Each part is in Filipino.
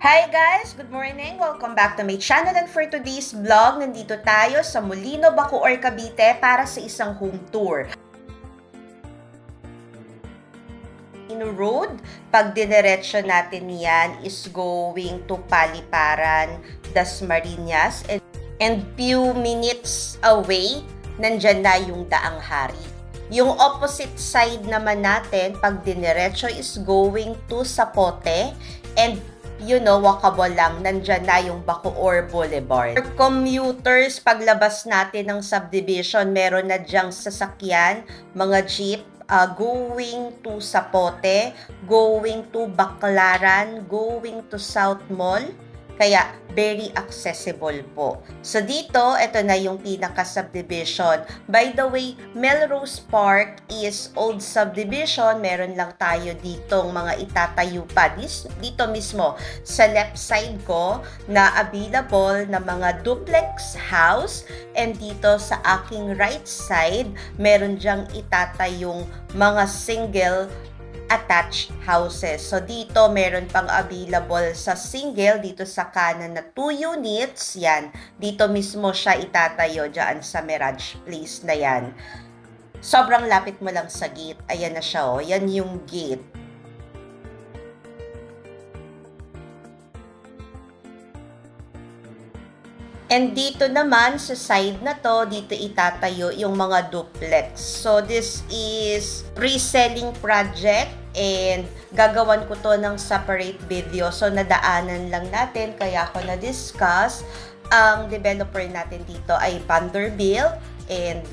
Hi guys! Good morning! Welcome back to my channel, and for today's vlog, nandito tayo sa Molino, Bacoor, Cavite para sa isang home tour. Road, pag diniretso natin yan is going to Paliparan, Dasmariñas, and few minutes away, nandyan na yung Daang Hari. Yung opposite side naman natin, pag diniretso is going to Zapote, and walkable lang, nandyan na yung Bacoor Boulevard. For commuters, paglabas natin ng subdivision, meron na dyang sasakyan, mga jeep, going to Zapote, going to Baclaran, going to South Mall. Kaya, very accessible po. So, dito, ito na yung pinaka-subdivision. By the way, Melrose Park is old subdivision. Meron lang tayo ditong mga itatayo pa. Dito mismo, sa left side ko, na available na mga duplex house. And dito sa aking right side, meron dyang itatayong mga single attached houses. So, dito meron pang available sa single, dito sa kanan na 2 units. Yan. Dito mismo siya itatayo dyan sa Mirage Place na yan. Sobrang lapit mo lang sa gate. Ayan na siya, oh. Yan yung gate. And dito naman, sa side na to, dito itatayo yung mga duplex. So, this is pre-selling project and gagawan ko to ng separate video. So, nadaanan lang natin, kaya ako na-discuss. Ang developer natin dito ay Vanderbilt, and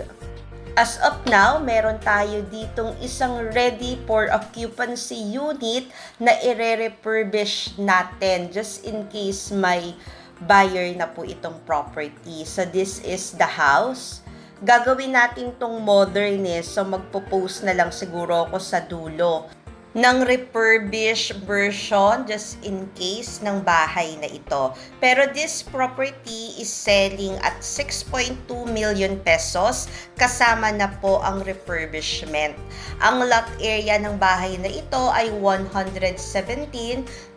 as of now, meron tayo ditong isang ready for occupancy unit na i-refurbish natin just in case may buyer na po itong property. So, this is the house. Gagawin natin tong modernist. So, magpo-post na lang siguro ako sa dulo ng refurbished version just in case ng bahay na ito. Pero this property is selling at 6.2 million pesos kasama na po ang refurbishment. Ang lot area ng bahay na ito ay 117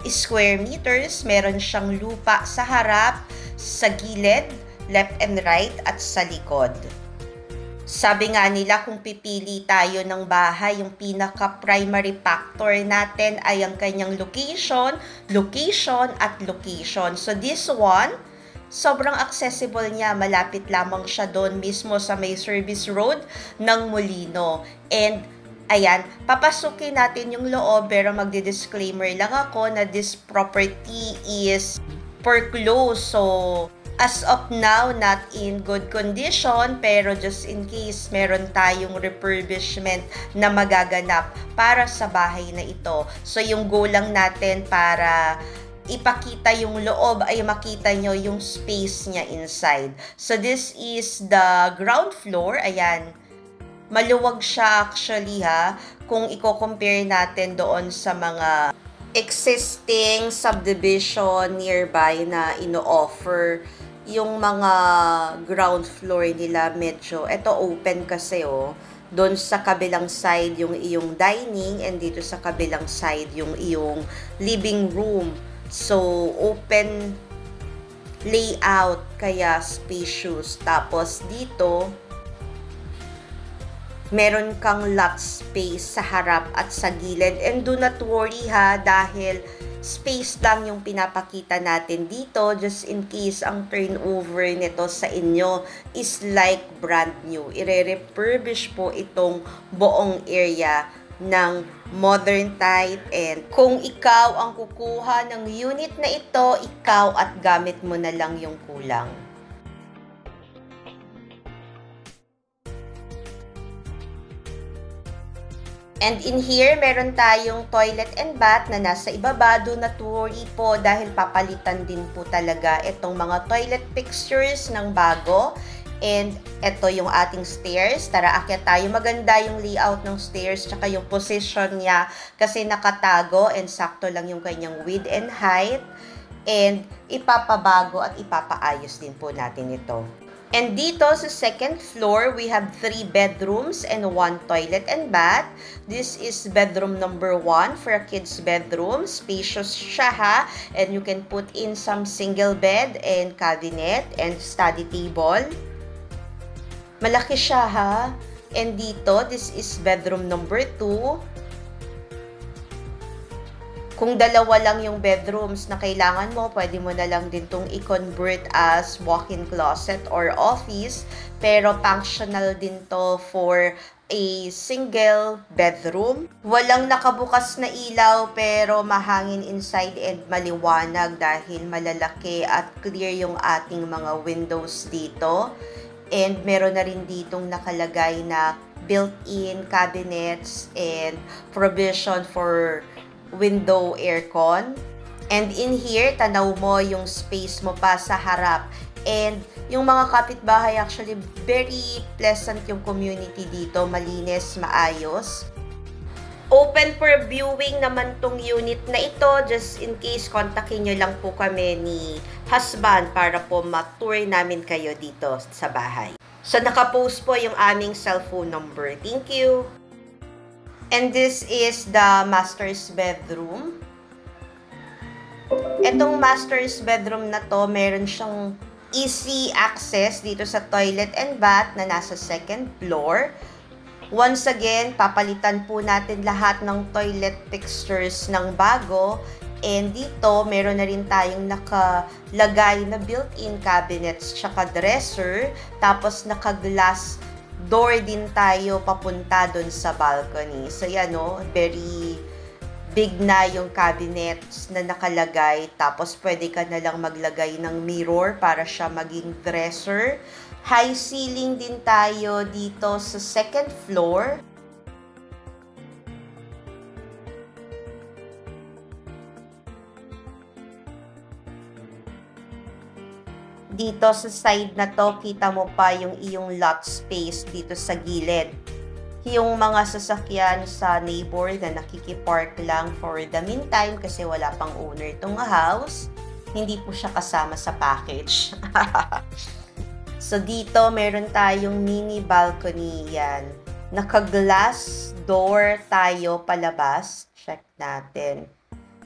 square meters. Meron siyang lupa sa harap, sa gilid, left and right, at sa likod. Sabi nga nila, kung pipili tayo ng bahay, yung pinaka-primary factor natin ay ang kanyang location, at location. So, this one, sobrang accessible niya. Malapit lamang siya doon mismo sa may service road ng Molino. And, ayan, papasukin natin yung loob, pero magdi-disclaimer lang ako na this property is foreclosed. So, as of now, not in good condition, pero just in case, meron tayong refurbishment na magaganap para sa bahay na ito. So, yung goal lang natin para ipakita yung loob ay makita nyo yung space niya inside. So, this is the ground floor. Ayan. Maluwag siya actually, ha. Kung i-compare natin doon sa mga existing subdivision nearby na ino-offer, yung mga ground floor nila medyo, eto open kasi, oh. Doon sa kabilang side yung iyong dining, and dito sa kabilang side yung iyong living room. So, open layout, kaya spacious. Tapos dito, meron kang lot space sa harap at sa gilid. And do not worry, ha, dahil space lang yung pinapakita natin dito, just in case ang turnover nito sa inyo is like brand new. I-refurbish po itong buong area ng modern type, and kung ikaw ang kukuha ng unit na ito, ikaw at gamit mo na lang yung kulang. And in here, meron tayong toilet and bath na nasa ibaba. Do not worry po dahil papalitan din po talaga itong mga toilet fixtures ng bago. And ito yung ating stairs. Tara, akyat tayo. Maganda yung layout ng stairs tsaka yung position niya kasi nakatago and sakto lang yung kanyang width and height. And ipapabago at ipapaayos din po natin ito. And dito sa second floor, we have 3 bedrooms and 1 toilet and bath. This is bedroom number 1 for a kid's bedroom. Spacious siya ha. And you can put in some single bed and cabinet and study table. Malaki siya ha. And dito, this is bedroom number 2. Kung dalawa lang yung bedrooms na kailangan mo, pwede mo na lang din itong i-convert as walk-in closet or office. Pero functional din to for a single bedroom. Walang nakabukas na ilaw pero mahangin inside and maliwanag dahil malalaki at clear yung ating mga windows dito. And meron na rin ditong nakalagay na built-in cabinets and provision for window aircon. And in here, tanaw mo yung space mo pa sa harap. And yung mga kapitbahay, actually, very pleasant yung community dito. Malinis, maayos. Open for viewing naman tong unit na ito. Just in case, kontakin nyo lang po kami ni husband para po ma-tour namin kayo dito sa bahay. So, nakapost po yung aming cellphone number. Thank you! And this is the master's bedroom. Itong master's bedroom na to, meron siyang easy access dito sa toilet and bath na nasa second floor. Once again, papalitan po natin lahat ng toilet fixtures ng bago. And dito, meron na rin tayong nakalagay na built-in cabinets tsaka dresser. Tapos naka-glass door din tayo papunta doon sa balcony. So yan o, very big na yung cabinets na nakalagay. Tapos pwede ka na lang maglagay ng mirror para siya maging dresser. High ceiling din tayo dito sa second floor. Dito sa side na to, kita mo pa yung iyong lot space dito sa gilid. Yung mga sasakyan sa neighbor na nakikipark lang for the meantime kasi wala pang owner itong house, hindi po siya kasama sa package. So dito, meron tayong mini balcony yan. Naka-glass door tayo palabas. Check natin.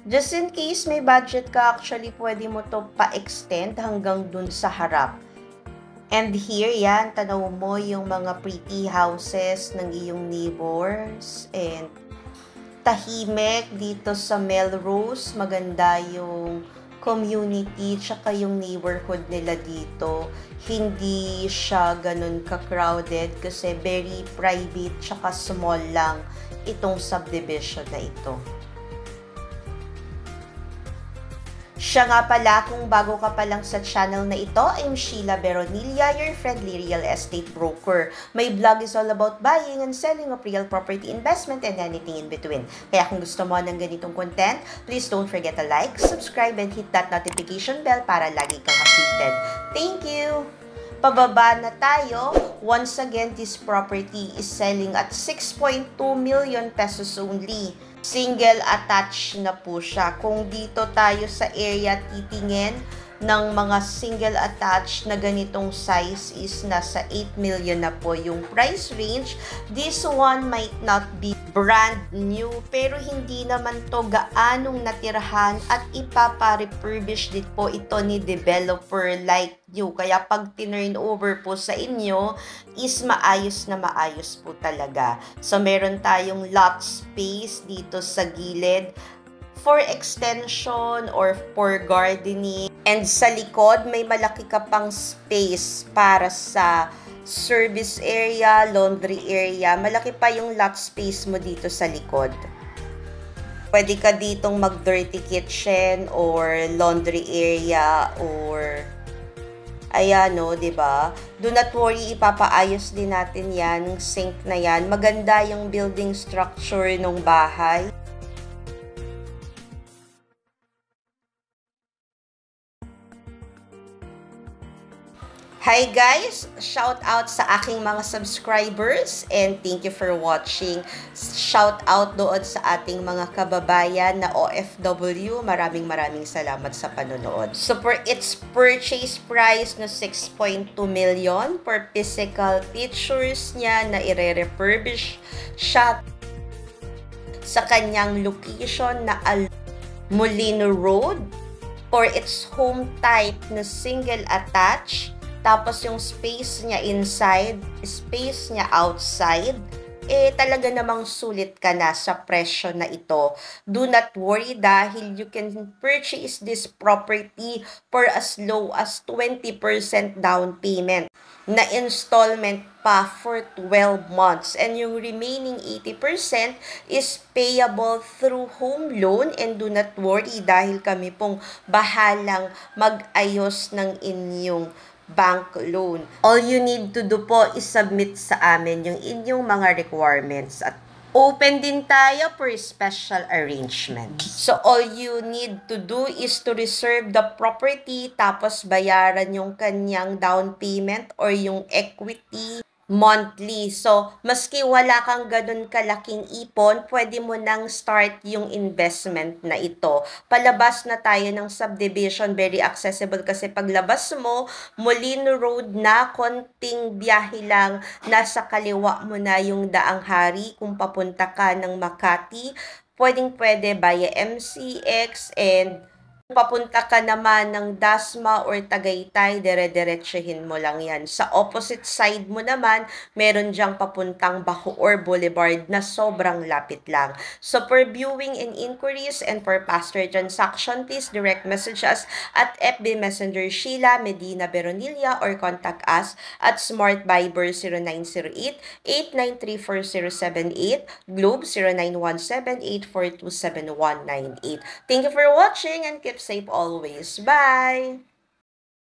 Just in case may budget ka, actually pwede mo to pa-extend hanggang dun sa harap. And here, yan, tanaw mo yung mga pretty houses ng iyong neighbors. And tahimik dito sa Melrose. Maganda yung community, tsaka yung neighborhood nila dito. Hindi siya ganun ka-crowded kasi very private, tsaka small lang itong subdivision na ito. Siya nga pala, kung bago ka pa lang sa channel na ito, I'm Sheila Beronilla, your friendly real estate broker. My blog is all about buying and selling of real property investment and anything in between. Kaya kung gusto mo ng ganitong content, please don't forget to like, subscribe, and hit that notification bell para lagi kang updated. Thank you! Pababa na tayo. Once again, this property is selling at 6.2 million pesos only. Single attached na po siya. Kung dito tayo sa area titingin ng mga single attached na ganitong size is nasa 8 million na po yung price range. This one might not be brand new pero hindi naman to gaanong natirahan at ipapa-refurbish din po ito ni developer like you. Kaya pag tinurn over po sa inyo is maayos na maayos po talaga. So meron tayong lot space dito sa gilid for extension or for gardening. And sa likod, may malaki ka pang space para sa service area, laundry area. Malaki pa yung lot space mo dito sa likod. Pwede ka ditong mag-dirty kitchen or laundry area or ayan o, diba? Do not worry, ipapaayos din natin yan, sink na yan. Maganda yung building structure ng bahay. Hi guys! Shout out sa aking mga subscribers and thank you for watching. Shout out doon sa ating mga kababayan na OFW. Maraming salamat sa panonood. So for its purchase price na 6.2 million for physical features niya na i-refurbish siya sa kanyang location na Molino Road. For its home type na single attached, tapos yung space niya inside, space niya outside, talaga namang sulit ka na sa presyo na ito. Do not worry dahil you can purchase this property for as low as 20% down payment na installment pa for 12 months. And yung remaining 80% is payable through home loan. And do not worry dahil kami pong bahalang mag-ayos ng inyong bank loan. All you need to do po is submit sa amin yung inyong mga requirements at open din tayo for special arrangement. So all you need to do is to reserve the property tapos bayaran yung kanyang down payment or yung equity monthly. So, maski wala kang ganun kalaking ipon, pwede mo nang start yung investment na ito. Palabas na tayo ng subdivision, very accessible kasi paglabas mo, Molino Road na, konting biyahe lang, nasa kaliwa mo na yung Daang Hari kung papunta ka ng Makati. Pwedeng-pwede via MCX and papunta ka naman ng Dasma or Tagaytay, dire-diretsuhin mo lang yan. Sa opposite side mo naman, meron diyang papuntang Bacoor Boulevard na sobrang lapit lang. So for viewing and inquiries and for faster transaction, please direct message us at FB Messenger Sheila Medina Beronilla or contact us at Smart Viber 0908-8934078, Globe 0917-8427198. Thank you for watching and keep safe always. Bye!